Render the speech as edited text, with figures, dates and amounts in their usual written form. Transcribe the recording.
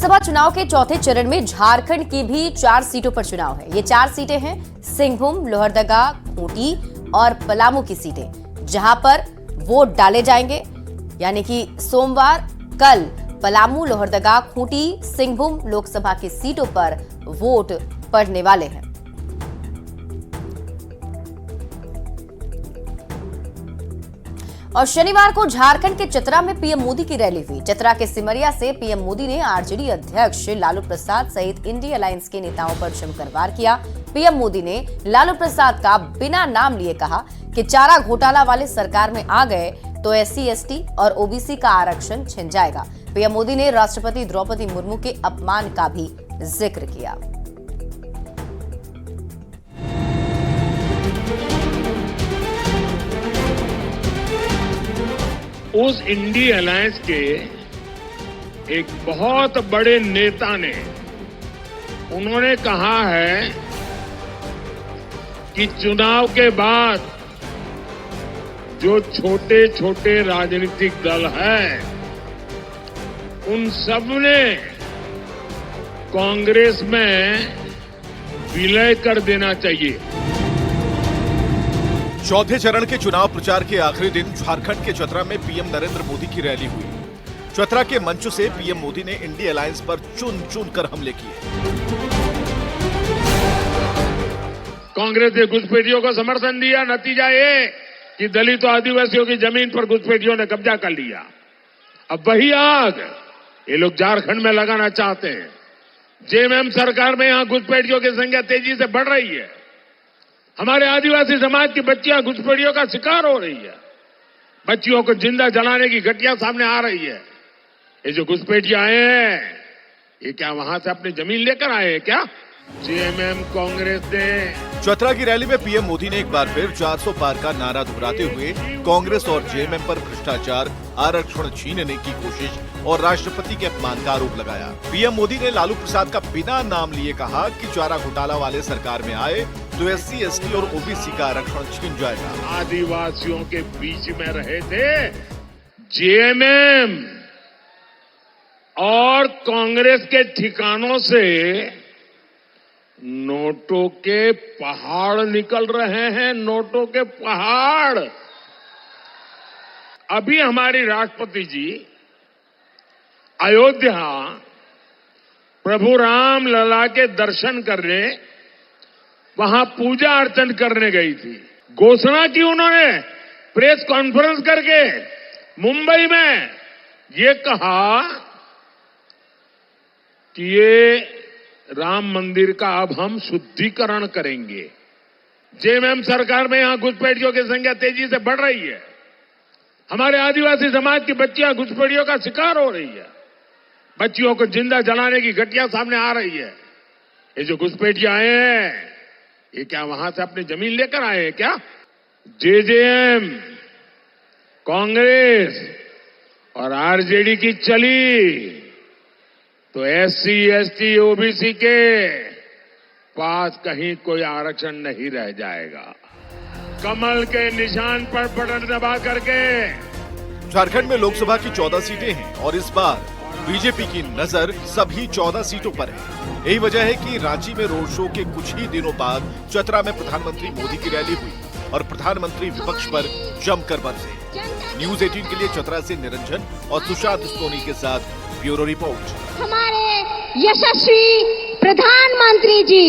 लोकसभा चुनाव के चौथे चरण में झारखंड की भी 4 सीटों पर चुनाव है। ये 4 सीटें हैं सिंहभूम, लोहरदगा, खूंटी और पलामू की सीटें, जहां पर वोट डाले जाएंगे। यानी कि सोमवार कल पलामू, लोहरदगा, खूंटी, सिंहभूम लोकसभा की सीटों पर वोट पड़ने वाले हैं। और शनिवार को झारखंड के चतरा में पीएम मोदी की रैली हुई। चतरा के सिमरिया से पीएम मोदी ने आरजेडी अध्यक्ष लालू प्रसाद सहित इंडी अलायंस के नेताओं पर जमकर वार किया। पीएम मोदी ने लालू प्रसाद का बिना नाम लिए कहा कि चारा घोटाला वाले सरकार में आ गए तो SC, ST और OBC का आरक्षण छिन जाएगा। पीएम मोदी ने राष्ट्रपति द्रौपदी मुर्मू के अपमान का भी जिक्र किया। उस इंडी अलायंस के एक बहुत बड़े नेता ने उन्होंने कहा है कि चुनाव के बाद जो छोटे छोटे राजनीतिक दल हैं उन सब ने कांग्रेस में विलय कर देना चाहिए। चौथे चरण के चुनाव प्रचार के आखिरी दिन झारखंड के चतरा में पीएम नरेंद्र मोदी की रैली हुई। चतरा के मंच से पीएम मोदी ने इंडी अलायंस पर चुन चुन कर हमले किए। कांग्रेस ने घुसपैठियों को समर्थन दिया, नतीजा ये कि दलित और आदिवासियों की जमीन पर घुसपैठियों ने कब्जा कर लिया। अब वही आग ये लोग झारखंड में लगाना चाहते हैं। JMM सरकार में यहां घुसपैठियों की संख्या तेजी से बढ़ रही है। हमारे आदिवासी समाज की बच्चियां घुसपैठियों का शिकार हो रही है। बच्चियों को जिंदा जलाने की घटना सामने आ रही है। ये जो घुसपैठियां आए हैं, ये क्या वहां से अपनी जमीन लेकर आए हैं क्या? JMM कांग्रेस ने चतरा की रैली में पीएम मोदी ने एक बार फिर 400 पार का नारा दोहराते हुए कांग्रेस और JMM पर भ्रष्टाचार, आरक्षण छीनने की कोशिश और राष्ट्रपति के अपमान का आरोप लगाया। पीएम मोदी ने लालू प्रसाद का बिना नाम लिए कहा कि चारा घोटाला वाले सरकार में आए तो SC, ST और OBC का आरक्षण छिन जाएगा। आदिवासियों के बीच में रहे थे JMM और कांग्रेस के ठिकानों से नोटों के पहाड़ निकल रहे हैं। नोटों के पहाड़। अभी हमारी राष्ट्रपति जी अयोध्या प्रभु राम लला के दर्शन करने, वहां पूजा अर्चन करने गई थी। घोषणा की उन्होंने प्रेस कॉन्फ्रेंस करके मुंबई में ये कहा कि ये राम मंदिर का अब हम शुद्धिकरण करेंगे। JMM सरकार में यहां घुसपैठियों की संख्या तेजी से बढ़ रही है। हमारे आदिवासी समाज की बच्चियां घुसपैठियों का शिकार हो रही है। बच्चियों को जिंदा जलाने की घटना सामने आ रही है। ये जो घुसपैठियां आए हैं, ये क्या वहां से अपनी जमीन लेकर आए हैं क्या? JJM कांग्रेस और RJD की चली तो SC, ST, OBC के पास कहीं कोई आरक्षण नहीं रह जाएगा। कमल के निशान पर बटन दबा करके झारखंड में लोकसभा की 14 सीटें हैं और इस बार बीजेपी की नजर सभी 14 सीटों पर है। यही वजह है कि रांची में रोड शो के कुछ ही दिनों बाद चतरा में प्रधानमंत्री मोदी की रैली हुई और प्रधानमंत्री विपक्ष पर जमकर बरसे। न्यूज़ 18 के लिए चतरा से निरंजन और सुशांत सोनी के साथ ब्यूरो रिपोर्ट। हमारे यशस्वी प्रधानमंत्री जी